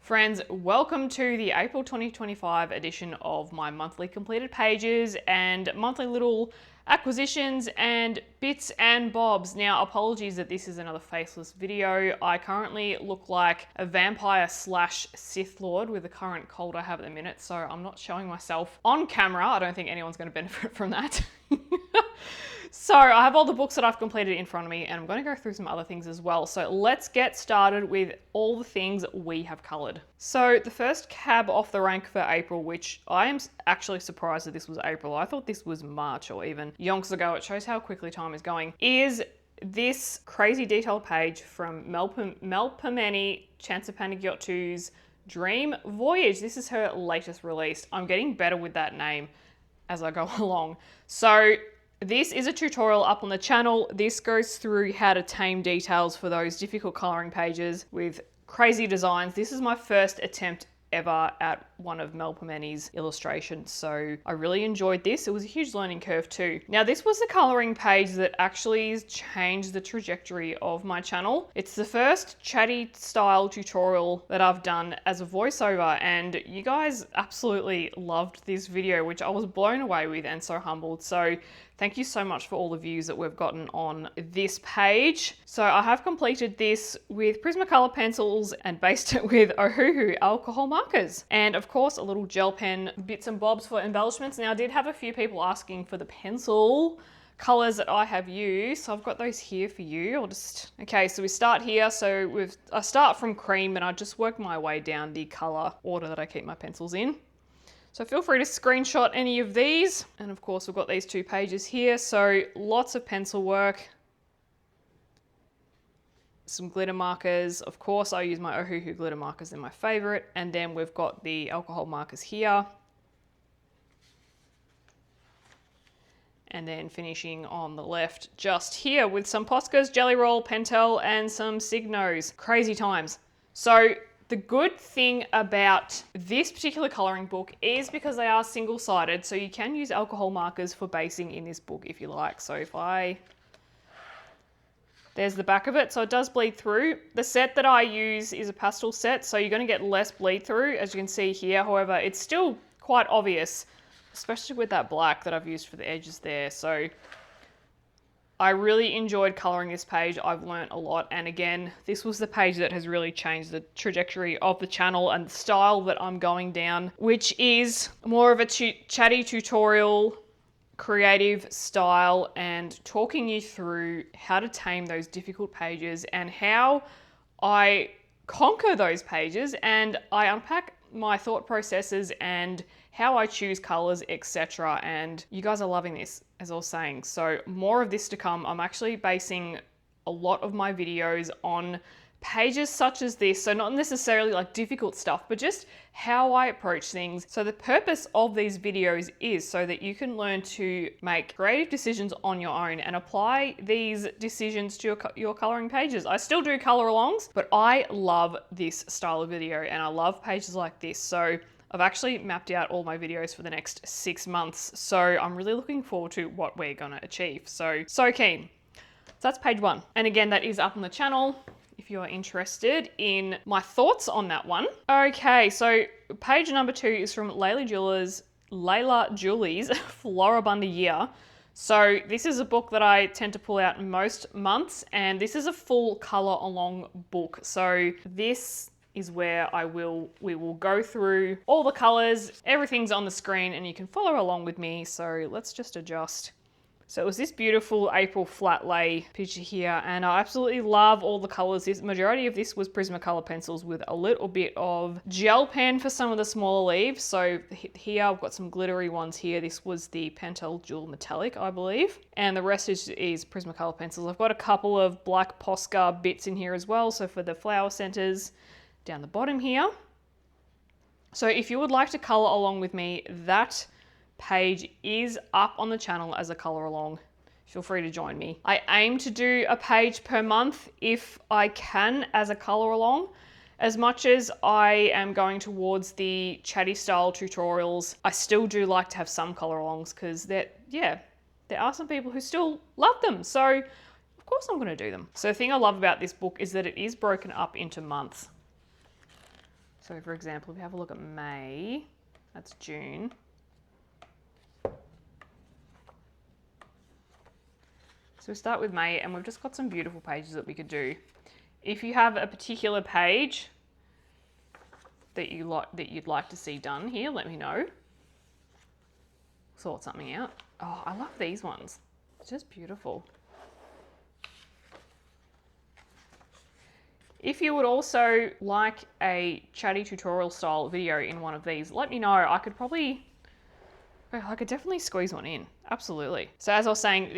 Friends, welcome to the April 2025 edition of my monthly completed pages and monthly little acquisitions and bits and bobs. Now, apologies that this is another faceless video. I currently look like a vampire slash Sith Lord with the current cold I have at the minute, so I'm not showing myself on camera. I don't think anyone's going to benefit from that. So I have all the books that I've completed in front of me, and I'm going to go through some other things as well. So let's get started with all the things we have coloured. So the first cab off the rank for April, which I am actually surprised that this was April. I thought this was March or even yonks ago. It shows how quickly time is going. Is this crazy detailed page from Melpomene Chansapanigyottu's Dream Voyage. This is her latest release. I'm getting better with that name as I go along. So this is a tutorial up on the channel. This goes through how to tame details for those difficult colouring pages with crazy designs. This is my first attempt ever at one of Melpomene's illustrations, so I really enjoyed this. It was a huge learning curve too. Now, this was the colouring page that actually changed the trajectory of my channel. It's the first chatty style tutorial that I've done as a voiceover, and you guys absolutely loved this video, which I was blown away with and so humbled. So thank you so much for all the views that we've gotten on this page. So I have completed this with Prismacolor pencils and based it with Ohuhu alcohol markers. And of course, a little gel pen bits and bobs for embellishments. Now, I did have a few people asking for the pencil colors that I have used, so I've got those here for you. Okay, so we start here. So I start from cream and I just work my way down the color order that I keep my pencils in. So feel free to screenshot any of these. And of course, we've got these two pages here. So lots of pencil work, some glitter markers. Of course, I use my Ohuhu glitter markers, they're my favorite. And then we've got the alcohol markers here. And then finishing on the left just here with some Poscas, Jelly Roll, Pentel, and some Signos. Crazy times. So the good thing about this particular colouring book is because they are single-sided, so you can use alcohol markers for basing in this book if you like. So there's the back of it, so it does bleed through. The set that I use is a pastel set, so you're going to get less bleed through, as you can see here. However, it's still quite obvious, especially with that black that I've used for the edges there. So I really enjoyed colouring this page. I've learnt a lot, and again, this was the page that has really changed the trajectory of the channel and the style that I'm going down, which is more of a chatty tutorial, creative style, and talking you through how to tame those difficult pages and how I conquer those pages, and I unpack my thought processes and how I choose colors, etc. And you guys are loving this, as I was saying. So more of this to come. I'm actually basing a lot of my videos on pages such as this. So not necessarily like difficult stuff, but just how I approach things. So the purpose of these videos is so that you can learn to make creative decisions on your own and apply these decisions to your coloring pages. I still do color alongs, but I love this style of video and I love pages like this. So I've actually mapped out all my videos for the next 6 months. So I'm really looking forward to what we're gonna achieve. So keen. So that's page 1. And again, that is up on the channel if you're interested in my thoughts on that one. Okay, so page number 2 is from Layla Julie's Floribunda Year. So this is a book that I tend to pull out most months, and this is a full color along book. So this is where we will go through all the colors. Everything's on the screen and you can follow along with me. So let's just adjust. So it was this beautiful April Flatlay picture here, and I absolutely love all the colors. The majority of this was Prismacolor pencils with a little bit of gel pen for some of the smaller leaves. So here I've got some glittery ones here. This was the Pentel Jewel Metallic, I believe. And the rest is Prismacolor pencils. I've got a couple of black Posca bits in here as well. So for the flower centers down the bottom here. So if you would like to color along with me, that page is up on the channel as a color along. Feel free to join me. I aim to do a page per month if I can as a color along. As much as I am going towards the chatty style tutorials, I still do like to have some color alongs because there are some people who still love them. So of course I'm going to do them. So the thing I love about this book is that it is broken up into months. So for example, if you have a look at May, that's June. So we start with May, and we've just got some beautiful pages that we could do. If you have a particular page that you'd like to see done here, let me know. Sort something out. Oh, I love these ones. It's just beautiful. If you would also like a chatty tutorial style video in one of these, let me know. I could definitely squeeze one in. Absolutely. So as I was saying,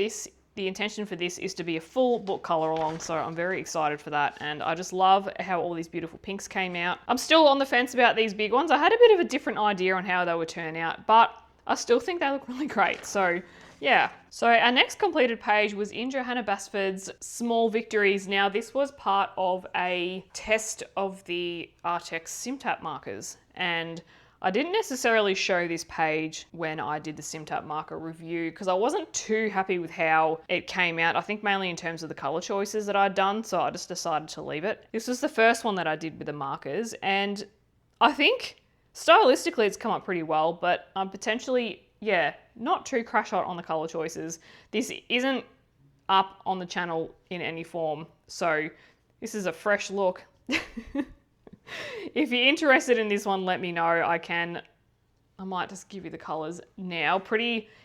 the intention for this is to be a full book color along, so I'm very excited for that. And I just love how all these beautiful pinks came out. I'm still on the fence about these big ones. I had a bit of a different idea on how they would turn out, but I still think they look really great. So yeah. So our next completed page was in Johanna Basford's Small Victories. Now this was part of a test of the Artex SimTap markers, and I didn't necessarily show this page when I did the SimTap marker review because I wasn't too happy with how it came out. I think mainly in terms of the color choices that I'd done, so I just decided to leave it. This was the first one that I did with the markers, and I think stylistically it's come up pretty well, but I'm potentially, yeah, not too crash hot on the color choices. This isn't up on the channel in any form, so this is a fresh look. If you're interested in this one, let me know. I might just give you the colors now.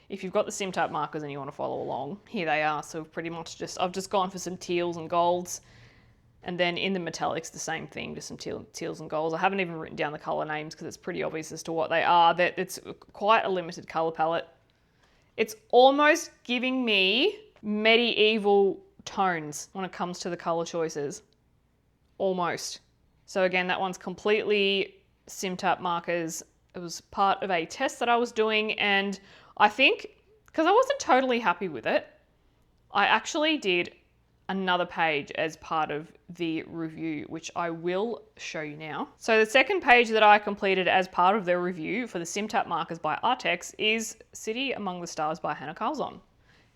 If you've got the SimTap markers and you want to follow along, here they are. So pretty much I've just gone for some teals and golds. And then in the metallics, the same thing, just some teals and golds. I haven't even written down the color names because it's pretty obvious as to what they are. That it's quite a limited color palette. It's almost giving me medieval tones when it comes to the color choices. Almost. So again, that one's completely SimTap markers. It was part of a test that I was doing, and I think, because I wasn't totally happy with it, I actually did another page as part of the review, which I will show you now. So the second page that I completed as part of the review for the SimTap markers by Artex is City Among the Stars by Hannah Carlzon.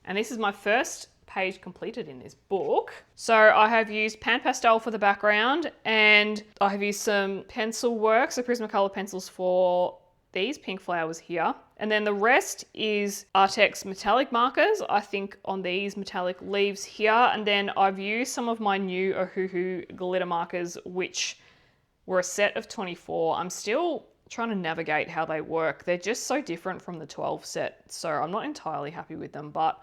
And this is my first page completed in this book. So I have used Pan Pastel for the background, and I have used some pencil work, so Prismacolor pencils for these pink flowers here. And then the rest is Artex metallic markers, I think on these metallic leaves here. And then I've used some of my new Ohuhu glitter markers, which were a set of 24. I'm still trying to navigate how they work. They're just so different from the 12 set, so I'm not entirely happy with them, but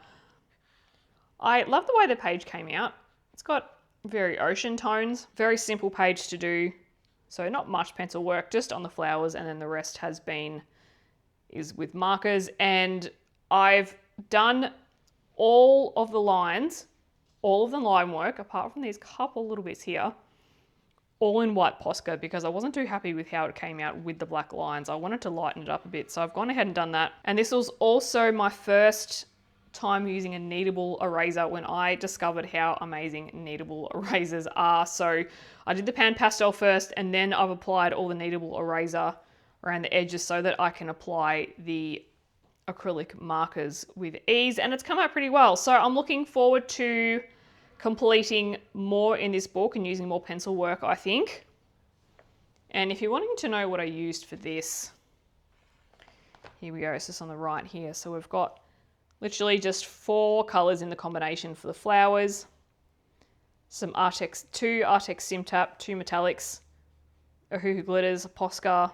I love the way the page came out. It's got very ocean tones, very simple page to do. So not much pencil work, just on the flowers, and then the rest is with markers. And I've done all of the lines, all of the line work, apart from these couple little bits here, all in white Posca because I wasn't too happy with how it came out with the black lines. I wanted to lighten it up a bit, so I've gone ahead and done that. And this was also my first time using a kneadable eraser when I discovered how amazing kneadable erasers are. So I did the Pan Pastel first, and then I've applied all the kneadable eraser around the edges so that I can apply the acrylic markers with ease, and it's come out pretty well. So I'm looking forward to completing more in this book and using more pencil work, I think. And if you're wanting to know what I used for this, here we go. It's just on the right here. So we've got literally just 4 colors in the combination for the flowers. Some two Artex SimTap, 2 metallics, Ohuhu glitters, a Posca,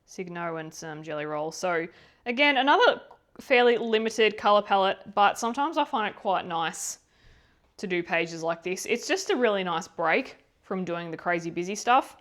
Signo, and some Jelly Roll. So again, another fairly limited color palette, but sometimes I find it quite nice to do pages like this. It's just a really nice break from doing the crazy busy stuff.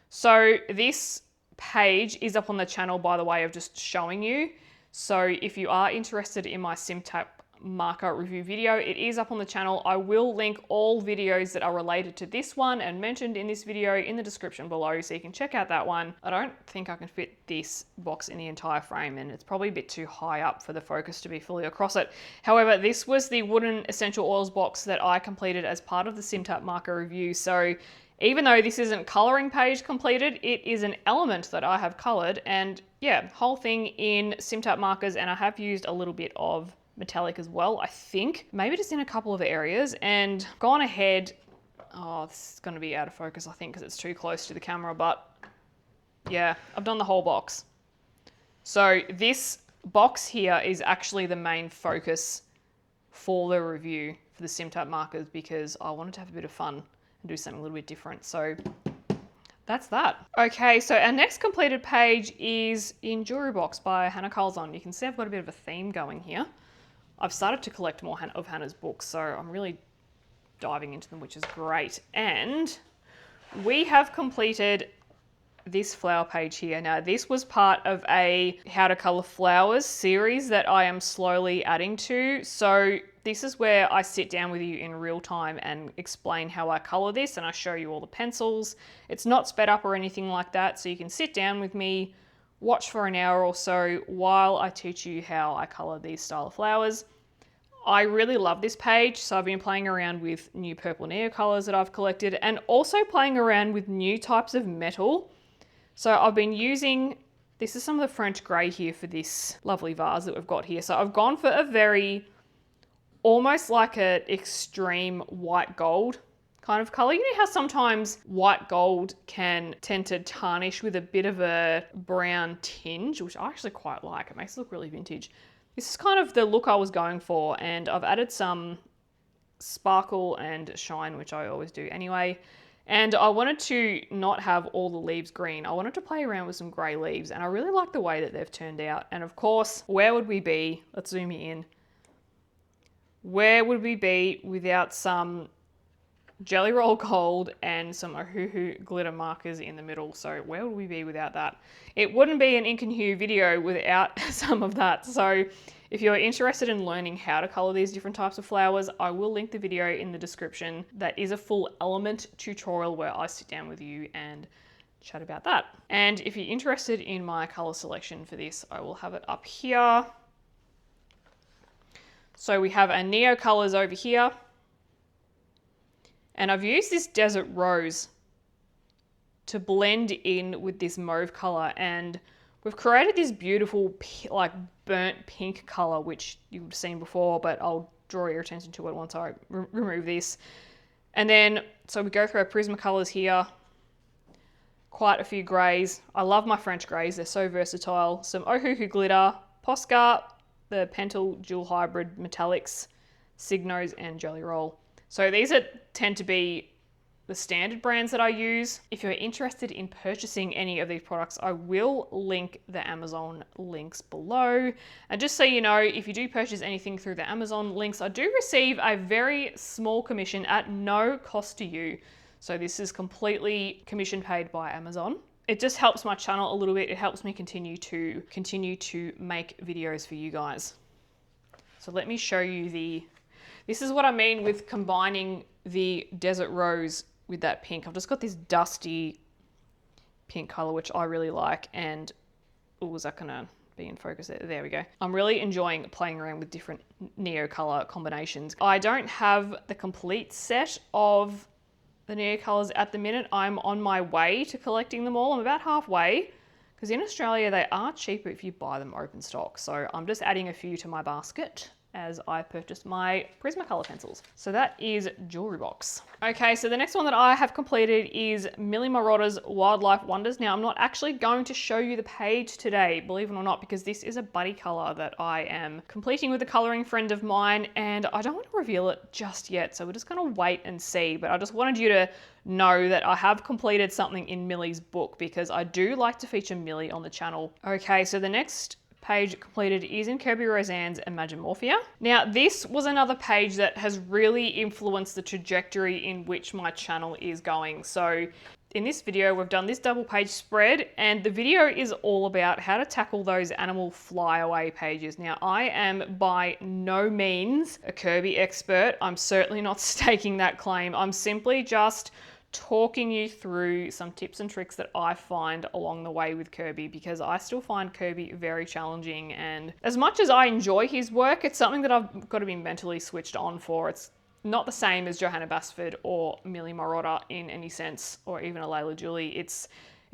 So this page is up on the channel by the way of just showing you. So if you are interested in my SimTap marker review video, it is up on the channel. I will link all videos that are related to this one and mentioned in this video in the description below, so you can check out that one. I don't think I can fit this box in the entire frame, and it's probably a bit too high up for the focus to be fully across it. However, this was the wooden essential oils box that I completed as part of the SimTap marker review. So even though this isn't coloring page completed, it is an element that I have colored, and yeah, whole thing in SimTap markers, and I have used a little bit of metallic as well, I think. Maybe just in a couple of areas, and gone ahead, oh, this is gonna be out of focus, I think, because it's too close to the camera, but Yeah, I've done the whole box. So this box here is actually the main focus for the review for the SimTap markers because I wanted to have a bit of fun and do something a little bit different. So that's that. Okay, so our next completed page is in Jewelry Box by Hannah Carlson. You can see I've got a bit of a theme going here. I've started to collect more of Hannah's books, so I'm really diving into them, which is great. And we have completed this flower page here. Now, this was part of a How to Color Flowers series that I am slowly adding to. So this is where I sit down with you in real time and explain how I color this, and I show you all the pencils. It's not sped up or anything like that, so you can sit down with me, watch for an hour or so while I teach you how I color these style of flowers. I really love this page, so I've been playing around with new purple neo colors that I've collected and also playing around with new types of metal. So I've been using, this is some of the French grey here for this lovely vase that we've got here. So I've gone for a very, almost like an extreme white gold kind of color. You know how sometimes white gold can tend to tarnish with a bit of a brown tinge, which I actually quite like. It makes it look really vintage. This is kind of the look I was going for, and I've added some sparkle and shine, which I always do anyway. And I wanted to not have all the leaves green. I wanted to play around with some grey leaves, and I really like the way that they've turned out. And of course, where would we be? Let's zoom in. Where would we be without some Jelly Roll Gold and some Ohuhu glitter markers in the middle? So where would we be without that? It wouldn't be an Ink and Hue video without some of that. So if you're interested in learning how to color these different types of flowers, I will link the video in the description. That is a full element tutorial where I sit down with you and chat about that. And if you're interested in my color selection for this, I will have it up here. So we have our Neo colors over here. And I've used this Desert Rose to blend in with this mauve color, and we've created this beautiful like burnt pink color, which you've seen before, but I'll draw your attention to it once I remove this. And then, so we go through our Prismacolors here, quite a few grays. I love my French grays, they're so versatile. Some Ohuhu glitter, Posca, the Pentel Dual Hybrid Metallics, Signos, and Jelly Roll. So these tend to be the standard brands that I use. If you're interested in purchasing any of these products, I will link the Amazon links below. And just so you know, if you do purchase anything through the Amazon links, I do receive a very small commission at no cost to you. So this is completely commission paid by Amazon. It just helps my channel a little bit. It helps me continue to make videos for you guys. So let me show you this is what I mean with combining the Desert Rose with that pink. I've just got this dusty pink color, which I really like. And, oh, is that gonna be in focus there? There we go. I'm really enjoying playing around with different Neo color combinations. I don't have the complete set of the Neo colors at the minute. I'm on my way to collecting them all. I'm about halfway, because in Australia, they are cheaper if you buy them open stock. So I'm just adding a few to my basket as I purchased my Prismacolor pencils. So that is Jewelry Box. Okay, so the next one that I have completed is Millie Marotta's Wildlife Wonders. Now, I'm not actually going to show you the page today, believe it or not, because this is a buddy color that I am completing with a coloring friend of mine, and I don't want to reveal it just yet, so we're just gonna wait and see. But I just wanted you to know that I have completed something in Millie's book, because I do like to feature Millie on the channel. Okay, so the next page completed is in Kirby Roseanne's Imagimorphia. Now, this was another page that has really influenced the trajectory in which my channel is going. So in this video, we've done this double page spread, and the video is all about how to tackle those animal flyaway pages. Now, I am by no means a Kirby expert. I'm certainly not staking that claim. I'm simply just talking you through some tips and tricks that I find along the way with Kirby, because I still find Kirby very challenging, and as much as I enjoy his work, it's something that I've got to be mentally switched on for. It's not the same as Johanna Basford or Millie Marotta in any sense, or even a Layla Julie. It's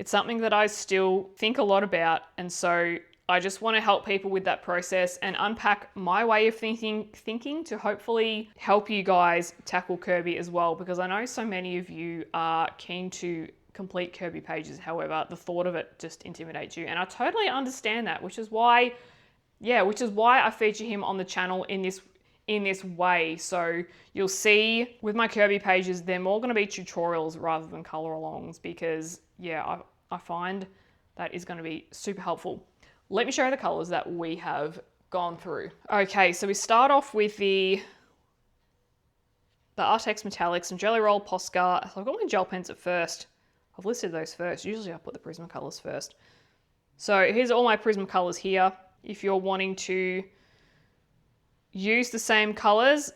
something that I still think a lot about, and so I just want to help people with that process and unpack my way of thinking to hopefully help you guys tackle Kirby as well, because I know so many of you are keen to complete Kirby pages. However, the thought of it just intimidates you. And I totally understand that, which is why I feature him on the channel in this way. So you'll see with my Kirby pages, they're more going to be tutorials rather than color alongs because yeah, I find that is going to be super helpful. Let me show you the colors that we have gone through. Okay, so we start off with the Artex Metallics and Jelly Roll Posca. So I've got my gel pens at first. I've listed those first. Usually I put the Prismacolors first. So here's all my Prismacolors here. If you're wanting to use the same colors.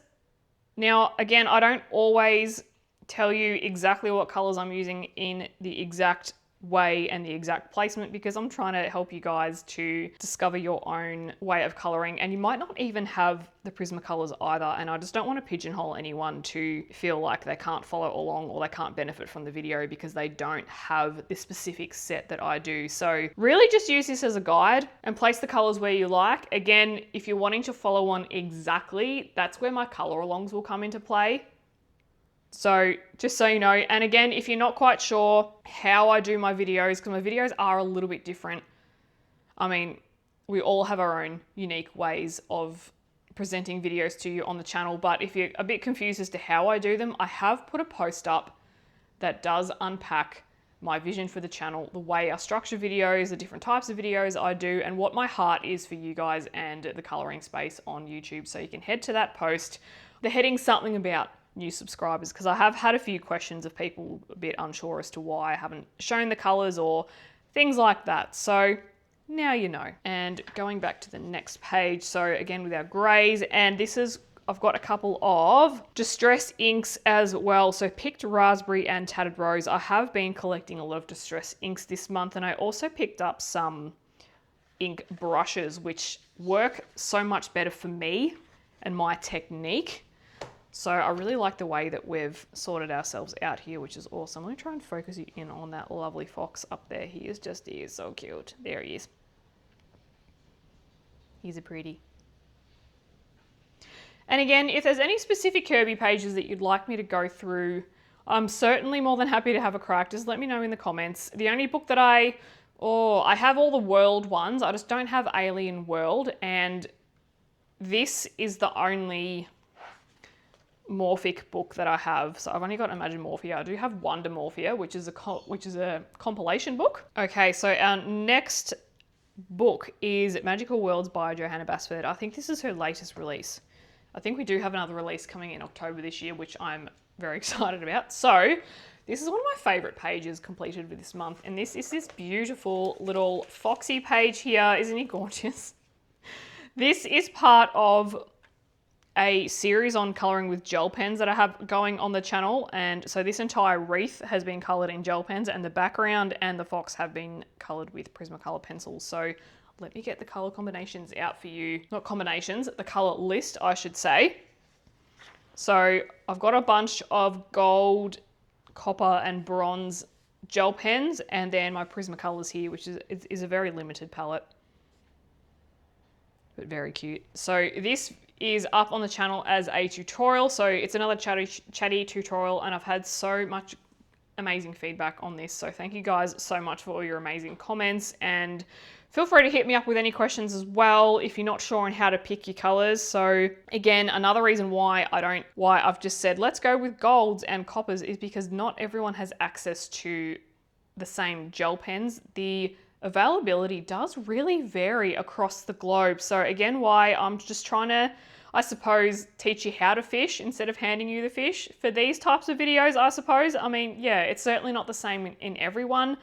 Now, again, I don't always tell you exactly what colors I'm using in the exact way and the exact placement because I'm trying to help you guys to discover your own way of coloring, and you might not even have the Prismacolors either, and I just don't want to pigeonhole anyone to feel like they can't follow along or they can't benefit from the video because they don't have the specific set that I do. So really just use this as a guide and place the colors where you like. Again, if you're wanting to follow one exactly, that's where my color alongs will come into play. So just so you know, and again, if you're not quite sure how I do my videos, because my videos are a little bit different. I mean, we all have our own unique ways of presenting videos to you on the channel, but if you're a bit confused as to how I do them, I have put a post up that does unpack my vision for the channel, the way I structure videos, the different types of videos I do, and what my heart is for you guys and the coloring space on YouTube. So you can head to that post. The heading's something about new subscribers, because I have had a few questions of people a bit unsure as to why I haven't shown the colors or things like that. So now you know. And going back to the next page, so again with our grays, and this is, I've got a couple of distress inks as well. So picked Raspberry and Tattered Rose. I have been collecting a lot of distress inks this month, and I also picked up some ink brushes which work so much better for me and my technique. So I really like the way that we've sorted ourselves out here, which is awesome. Let me try and focus you in on that lovely fox up there. He is so cute. There he is. He's a pretty. And again, if there's any specific Kirby pages that you'd like me to go through, I'm certainly more than happy to have a crack. Just let me know in the comments. The only book that I have all the world ones. I just don't have Alien World, and this is the only Morphic book that I have. So I've only got Imagine Morphia. I do have Wonder Morphia, which is a compilation book. Okay, so our next book is Magical Worlds by Johanna Basford. I think this is her latest release. I think we do have another release coming in October this year, which I'm very excited about. So this is one of my favorite pages completed for this month, and this is this beautiful little foxy page here. Isn't he gorgeous? This is part of a series on colouring with gel pens that I have going on the channel, and so this entire wreath has been coloured in gel pens, and the background and the fox have been coloured with Prismacolor pencils. So let me get the colour combinations out for you. Not combinations, the colour list, I should say. So I've got a bunch of gold, copper and bronze gel pens, and then my Prismacolors here, which is a very limited palette, but very cute. So this is up on the channel as a tutorial. So it's another chatty tutorial, and I've had so much amazing feedback on this. So thank you guys so much for all your amazing comments, and feel free to hit me up with any questions as well if you're not sure on how to pick your colors. So again, another reason why I've just said let's go with golds and coppers is because not everyone has access to the same gel pens. The availability does really vary across the globe. So again, why I'm just trying to, I suppose, teach you how to fish instead of handing you the fish for these types of videos, I suppose. I mean, yeah, it's certainly not the same in everyone,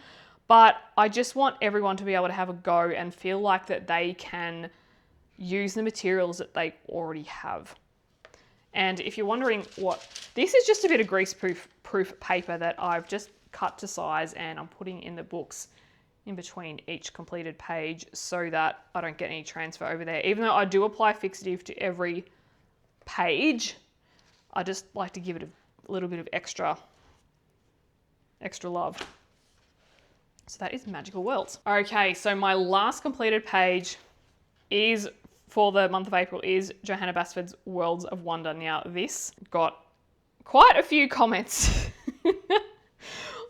but I just want everyone to be able to have a go and feel like that they can use the materials that they already have. And if you're wondering this is just a bit of grease-proof paper that I've just cut to size, and I'm putting in the books in between each completed page so that I don't get any transfer over there. Even though I do apply fixative to every page, I just like to give it a little bit of extra love. So that is Magical Worlds. Okay, so my last completed page is for the month of April is Johanna Basford's Worlds of Wonder. Now this got quite a few comments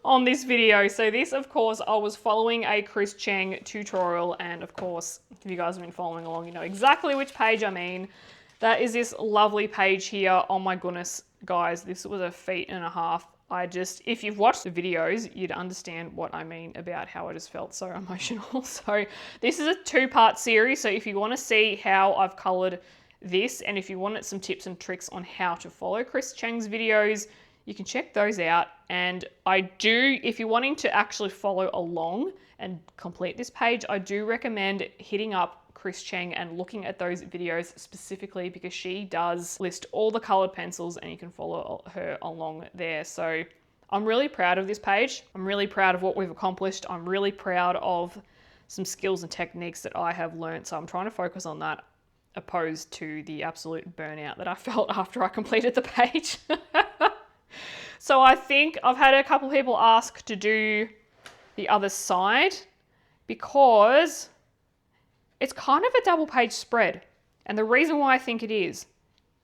on this video. So this, of course, I was following a Chris Cheng tutorial, and of course, if you guys have been following along, you know exactly which page I mean. That is this lovely page here. Oh my goodness, guys, this was a feat and a half. If you've watched the videos, you'd understand what I mean about how I just felt so emotional. So this is a 2-part series. So if you want to see how I've colored this, and if you wanted some tips and tricks on how to follow Chris Cheng's videos, you can check those out. And if you're wanting to actually follow along and complete this page, I do recommend hitting up Chris Cheng and looking at those videos specifically, because she does list all the colored pencils and you can follow her along there. So I'm really proud of this page. I'm really proud of what we've accomplished. I'm really proud of some skills and techniques that I have learned. So I'm trying to focus on that, opposed to the absolute burnout that I felt after I completed the page. So I think I've had a couple people ask to do the other side, because it's kind of a double page spread. And the reason why I think it is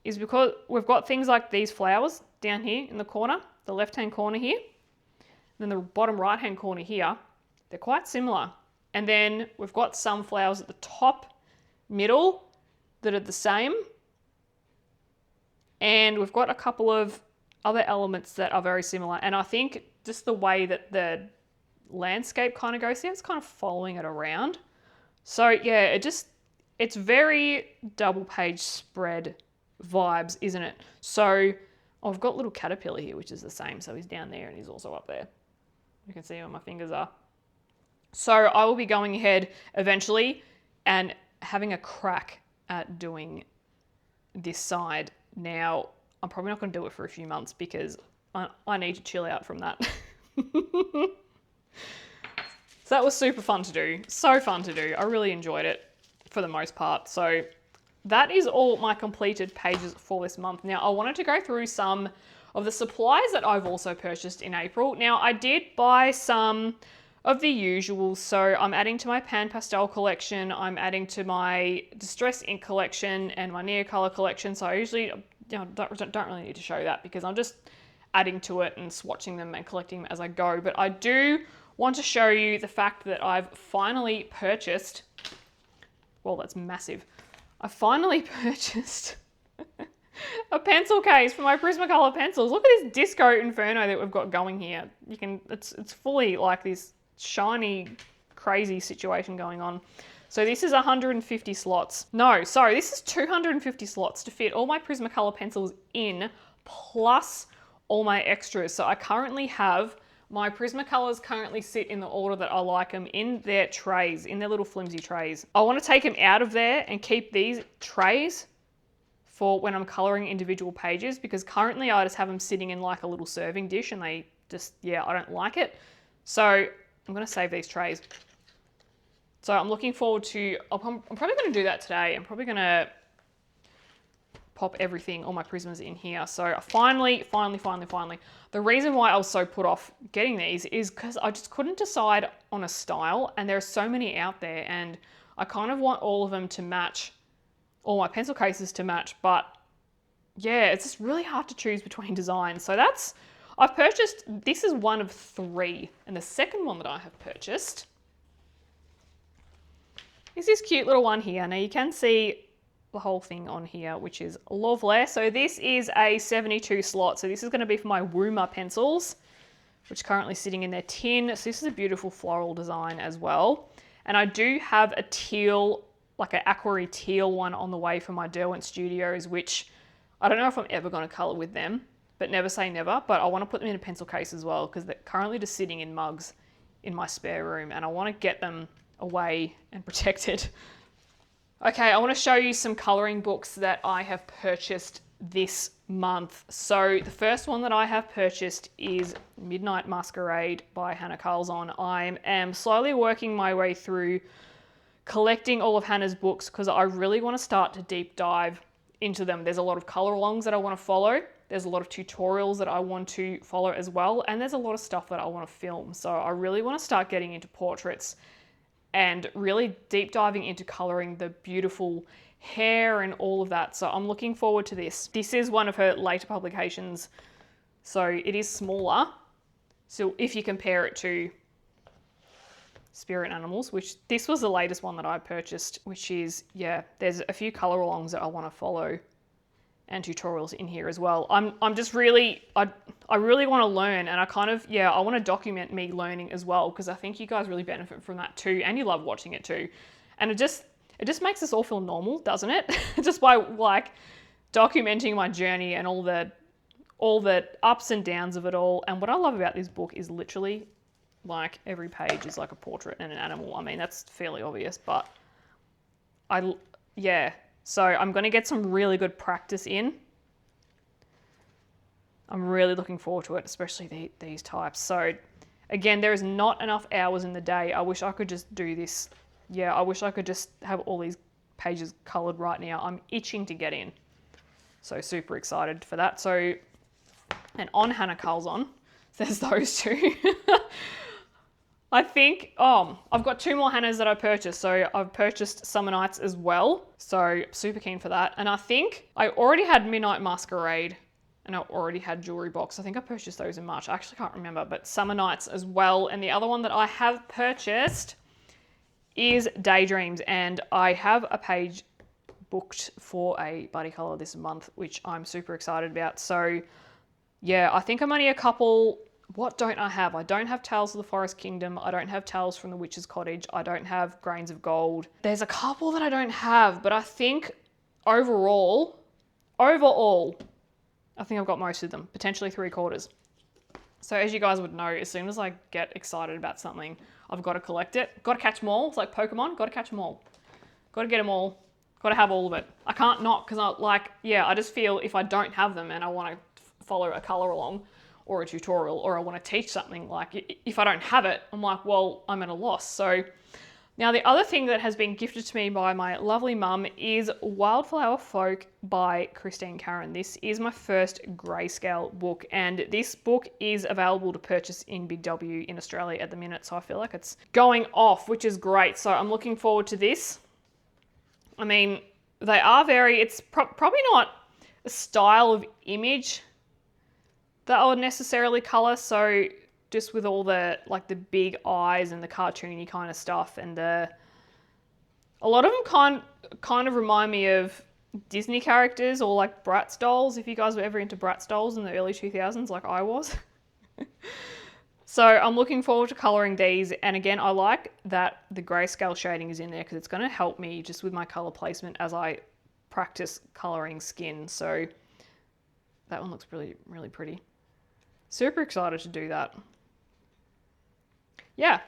because we've got things like these flowers down here in the corner, the left-hand corner here, and then the bottom right-hand corner here. They're quite similar. And then we've got some flowers at the top, middle, that are the same. And we've got a couple of other elements that are very similar. And I think just the way that the landscape kind of goes here, it's kind of following it around. So yeah, it's very double page spread vibes, isn't it? So I've got little caterpillar here, which is the same. So he's down there and he's also up there. You can see where my fingers are. So I will be going ahead eventually and having a crack at doing this side. Now, I'm probably not going to do it for a few months, because I need to chill out from that. So that was super fun to do. So fun to do. I really enjoyed it for the most part. So that is all my completed pages for this month. Now, I wanted to go through some of the supplies that I've also purchased in April. Now, I did buy some of the usual. So I'm adding to my pan pastel collection. I'm adding to my distress ink collection and my Neocolor collection. So I usually don't really need to show that, because I'm just adding to it and swatching them and collecting them as I go. But I do want to show you the fact that I've finally purchased, well, that's massive. I finally purchased a pencil case for my Prismacolor pencils. Look at this Disco Inferno that we've got going here. It's fully like this shiny, crazy situation going on. So this is 150 slots. No, sorry, this is 250 slots to fit all my Prismacolor pencils in, plus all my extras. So I currently have my Prismacolors currently sit in the order that I like them, in their trays, in their little flimsy trays. I want to take them out of there and keep these trays for when I'm coloring individual pages, because currently I just have them sitting in like a little serving dish and they just, yeah, I don't like it. So I'm going to save these trays. So I'm looking forward to, I'm probably going to do that today. I'm probably going to pop everything, all my Prismas in here. So finally, the reason why I was so put off getting these is because I just couldn't decide on a style, and there are so many out there, and I kind of want all of them to match, all my pencil cases to match, but yeah, it's just really hard to choose between designs. So I've purchased, this is one of 3, and the second one that I have purchased is this cute little one here. Now you can see the whole thing on here, which is lovely. So this is a 72 slot. So this is going to be for my Woomer pencils, which is currently sitting in their tin. So this is a beautiful floral design as well. And I do have a teal, like an aquary teal one on the way for my Derwent Studios, which I don't know if I'm ever going to color with them, but never say never. But I want to put them in a pencil case as well, because they're currently just sitting in mugs in my spare room, and I want to get them away and protected. Okay, I want to show you some coloring books that I have purchased this month. So the first one that I have purchased is Midnight Masquerade by Hannah Carlzon. I am slowly working my way through collecting all of Hannah's books, because I really want to start to deep dive into them. There's a lot of color alongs that I want to follow. There's a lot of tutorials that I want to follow as well. And there's a lot of stuff that I want to film. So I really want to start getting into portraits and really deep diving into coloring the beautiful hair and all of that. So I'm looking forward to this. This is one of her later publications, so it is smaller. So if you compare it to Spirit Animals, which this was the latest one that I purchased, which is, yeah, there's a few color alongs that I want to follow and tutorials in here as well. I'm just really, I really want to learn, and I kind of, yeah, I want to document me learning as well, because I think you guys really benefit from that too, and you love watching it too. And it just makes us all feel normal, doesn't it? Just by like documenting my journey and all the ups and downs of it all. And what I love about this book is literally like every page is like a portrait and an animal. I mean, that's fairly obvious, but yeah. So I'm going to get some really good practice in. I'm really looking forward to it, especially these types. So again, there is not enough hours in the day. I wish I could just do this. Yeah, I wish I could just have all these pages colored right now. I'm itching to get in. So super excited for that. So, and on Hannah Carlson, there's those two. I think, I've got 2 more Hannahs that I purchased. So I've purchased Summer Nights as well. So super keen for that. And I think I already had Midnight Masquerade and I already had Jewelry Box. I think I purchased those in March. I actually can't remember, but Summer Nights as well. And the other one that I have purchased is Daydreams. And I have a page booked for a buddy color this month, which I'm super excited about. So yeah, I think I'm only a couple. What don't I have? I don't have Tales of the Forest Kingdom. I don't have Tales from the Witch's Cottage. I don't have Grains of Gold. There's a couple that I don't have, but I think overall, I think I've got most of them, potentially 3/4. So as you guys would know, as soon as I get excited about something, I've got to collect it. Got to catch them all. It's like Pokemon. Got to catch them all. Got to get them all. Got to have all of it. I can't not, because I just feel if I don't have them and I want to follow a color along or a tutorial, or I want to teach something, like if I don't have it, I'm like, well, I'm at a loss. So now the other thing that has been gifted to me by my lovely mum is Wildflower Folk by Christine Karen. This is my first grayscale book, and this book is available to purchase in Big W in Australia at the minute. So I feel like it's going off, which is great. So I'm looking forward to this. I mean, they are it's probably not a style of image that I would necessarily color. So just with all the big eyes and the cartoony kind of stuff, and a lot of them kind of remind me of Disney characters or like Bratz dolls, if you guys were ever into Bratz dolls in the early 2000s like I was. So I'm looking forward to coloring these, and again, I like that the grayscale shading is in there because it's going to help me just with my color placement as I practice coloring skin. So that one looks really, really pretty. Super excited to do that. Yeah.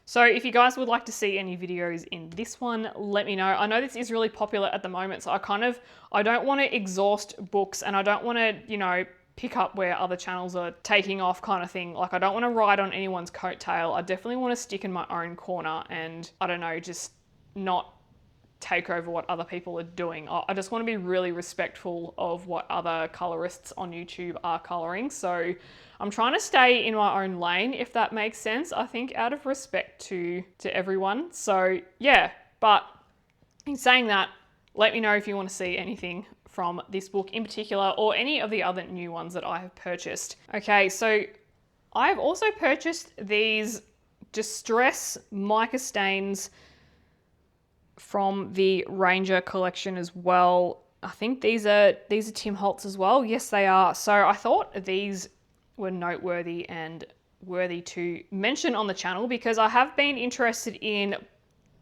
So if you guys would like to see any videos in this one, let me know. I know this is really popular at the moment, so I don't want to exhaust books, and I don't want to, pick up where other channels are taking off kind of thing. Like, I don't want to ride on anyone's coattail. I definitely want to stick in my own corner and, I don't know, just not take over what other people are doing. I just want to be really respectful of what other colorists on YouTube are coloring. So I'm trying to stay in my own lane, if that makes sense. I think out of respect to everyone. So yeah, but in saying that, let me know if you want to see anything from this book in particular, or any of the other new ones that I have purchased. Okay, so I've also purchased these Distress mica stains from the Ranger collection as well. I think these are Tim Holtz as well. Yes, they are. So I thought these were noteworthy and worthy to mention on the channel, because I have been interested in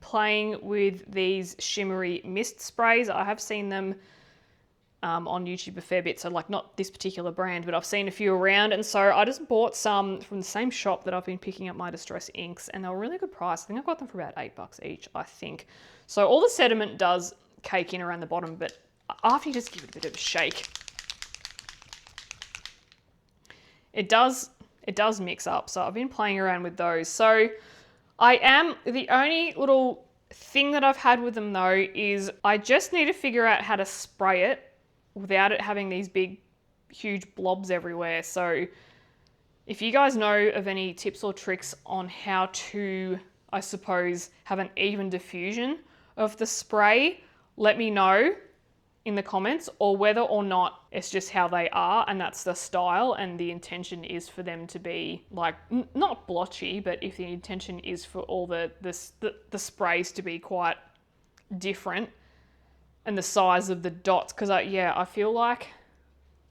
playing with these shimmery mist sprays. I have seen them on YouTube a fair bit, so like not this particular brand, but I've seen a few around, and so I just bought some from the same shop that I've been picking up my Distress inks, and they were a really good price. I think I got them for about $8 each, I think. So all the sediment does cake in around the bottom, but after you just give it a bit of a shake, it does mix up. So I've been playing around with those. So the only little thing that I've had with them though is I just need to figure out how to spray it without it having these big, huge blobs everywhere. So if you guys know of any tips or tricks on how to, I suppose, have an even diffusion of the spray, let me know. in the comments, or whether or not it's just how they are and that's the style and the intention is for them to be like, not blotchy, but if the intention is for all the sprays to be quite different and the size of the dots. Because I feel like,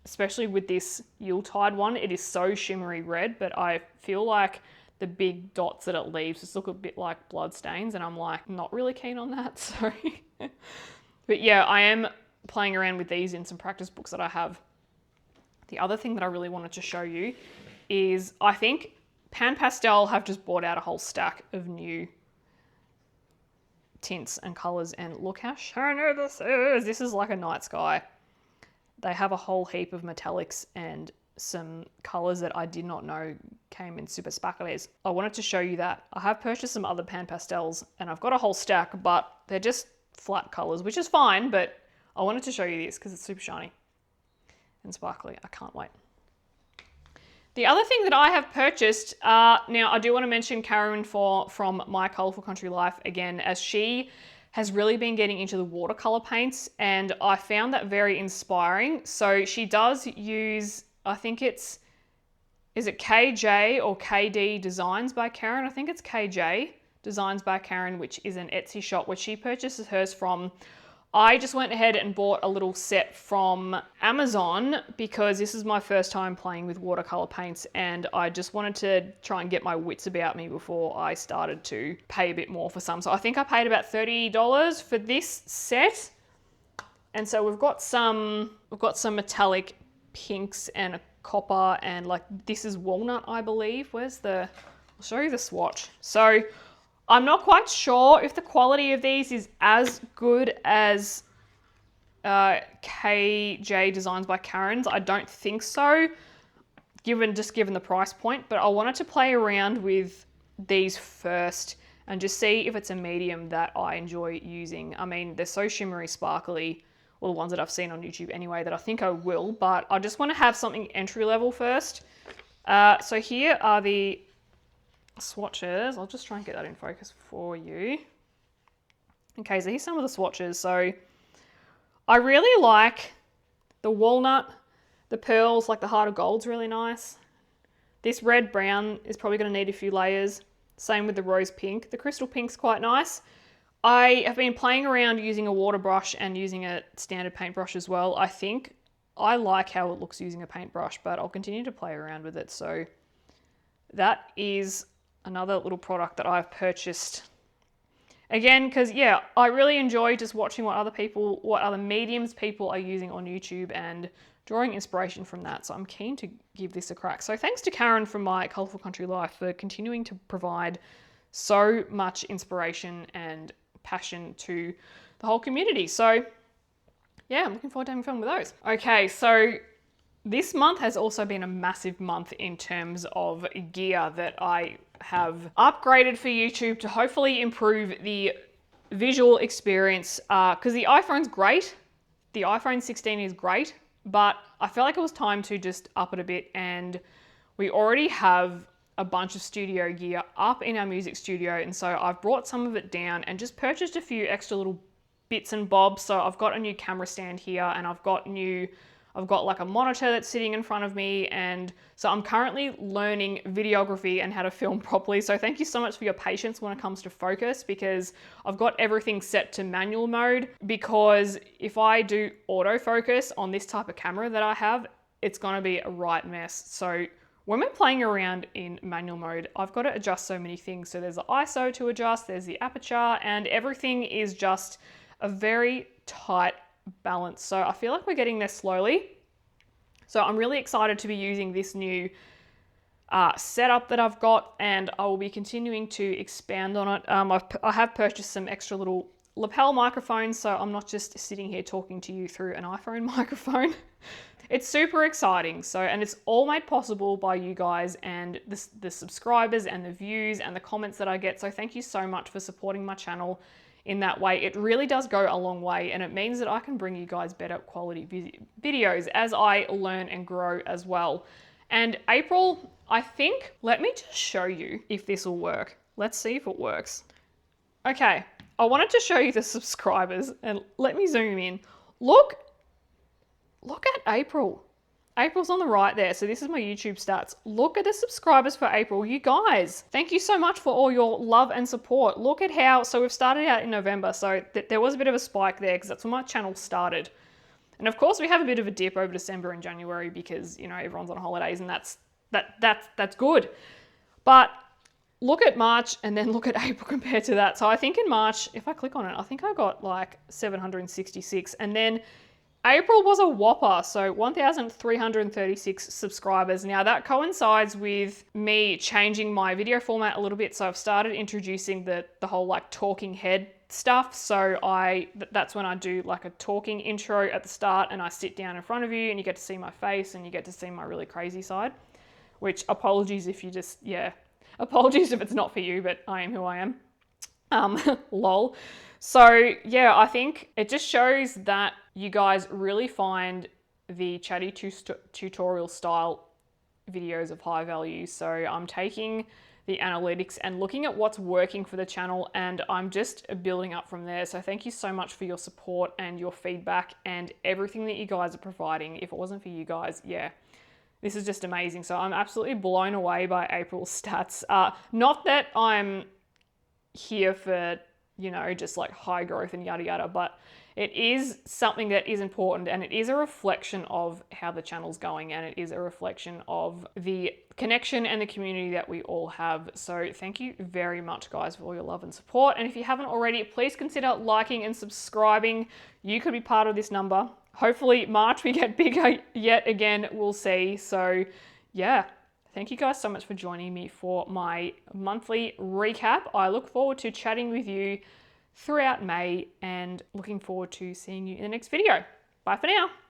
especially with this Yuletide one, it is so shimmery red, but I feel like the big dots that it leaves just look a bit like blood stains, and I'm like not really keen on that. Sorry. But yeah, I am playing around with these in some practice books that I have. The other thing that I really wanted to show you is I think Pastel have just brought out a whole stack of new tints and colors, and look how shiny this is. This is like a night sky. They have a whole heap of metallics and some colors that I did not know came in super sparklies. I wanted to show you that. I have purchased some other Pastels and I've got a whole stack, but they're just flat colors, which is fine, but I wanted to show you this because it's super shiny and sparkly. I can't wait. The other thing that I have purchased, now I do want to mention Karen from My Colourful Country Life again, as she has really been getting into the watercolor paints, and I found that very inspiring. So she does use, I think is it KJ or KD Designs by Karen? I think it's KJ Designs by Karen, which is an Etsy shop where she purchases hers from. I just went ahead and bought a little set from Amazon because this is my first time playing with watercolor paints, and I just wanted to try and get my wits about me before I started to pay a bit more for some. So I think I paid about $30 for this set. And so we've got some metallic pinks and a copper, and like this is walnut, I believe. I'll show you the swatch. So I'm not quite sure if the quality of these is as good as KJ Designs by Karen's. I don't think so, given the price point, but I wanted to play around with these first and just see if it's a medium that I enjoy using. I mean, they're so shimmery, sparkly, well, the ones that I've seen on YouTube anyway, that I think I will, but I just want to have something entry level first. So here are the swatches. I'll just try and get that in focus for you. Okay, so here's some of the swatches. So I really like the walnut, the pearls, like the heart of gold's really nice. This red brown is probably going to need a few layers. Same with the rose pink. The crystal pink's quite nice. I have been playing around using a water brush and using a standard paintbrush as well. I think I like how it looks using a paintbrush, but I'll continue to play around with it. So that is another little product that I've purchased. Again, because yeah, I really enjoy just watching what other mediums people are using on YouTube and drawing inspiration from that. So I'm keen to give this a crack. So thanks to Karen from My Colourful Country Life for continuing to provide so much inspiration and passion to the whole community. So yeah, I'm looking forward to having fun with those. Okay, so this month has also been a massive month in terms of gear that I have upgraded for YouTube to hopefully improve the visual experience, because the iPhone's great. The iPhone 16 is great, but I felt like it was time to just up it a bit, and we already have a bunch of studio gear up in our music studio, and so I've brought some of it down and just purchased a few extra little bits and bobs. So I've got a new camera stand here, and I've got like a monitor that's sitting in front of me, and so I'm currently learning videography and how to film properly. So thank you so much for your patience when it comes to focus, because I've got everything set to manual mode, because if I do autofocus on this type of camera that I have, it's gonna be a right mess. So when we're playing around in manual mode, I've got to adjust so many things. So there's the ISO to adjust, there's the aperture, and everything is just a very tight balance. So I feel like we're getting there slowly. So I'm really excited to be using this new setup that I've got, and I will be continuing to expand on it. I have purchased some extra little lapel microphones, so I'm not just sitting here talking to you through an iPhone microphone. It's super exciting. So, and it's all made possible by you guys and the subscribers and the views and the comments that I get. So thank you so much for supporting my channel in that way. It really does go a long way, and it means that I can bring you guys better quality videos as I learn and grow as well. And April, I think, let me just show you if this will work. Let's see if it works. Okay, I wanted to show you the subscribers, and let me zoom in. Look look at April. April's on the right there. So this is my YouTube stats. Look at the subscribers for April. You guys, thank you so much for all your love and support. Look at how, so we've started out in November. So there was a bit of a spike there because that's when my channel started. And of course we have a bit of a dip over December and January because, you know, everyone's on holidays and that's good. But look at March and then look at April compared to that. So I think in March, if I click on it, I think I got like 766. And then April was a whopper, so 1,336 subscribers. Now that coincides with me changing my video format a little bit. So I've started introducing the whole like talking head stuff. So that's when I do like a talking intro at the start and I sit down in front of you and you get to see my face and you get to see my really crazy side, which apologies if you just, yeah, apologies if it's not for you, but I am who I am. Lol. So yeah, I think it just shows that you guys really find the chatty tutorial style videos of high value. So I'm taking the analytics and looking at what's working for the channel and I'm just building up from there. So thank you so much for your support and your feedback and everything that you guys are providing. If it wasn't for you guys, yeah, this is just amazing. So I'm absolutely blown away by April's stats. Not that I'm here for, you know, just like high growth and yada yada, but it is something that is important and it is a reflection of how the channel's going and it is a reflection of the connection and the community that we all have. So thank you very much guys for all your love and support. And if you haven't already, please consider liking and subscribing. You could be part of this number. Hopefully March we get bigger yet again, we'll see. So yeah. Thank you guys so much for joining me for my monthly recap. I look forward to chatting with you throughout May and looking forward to seeing you in the next video. Bye for now.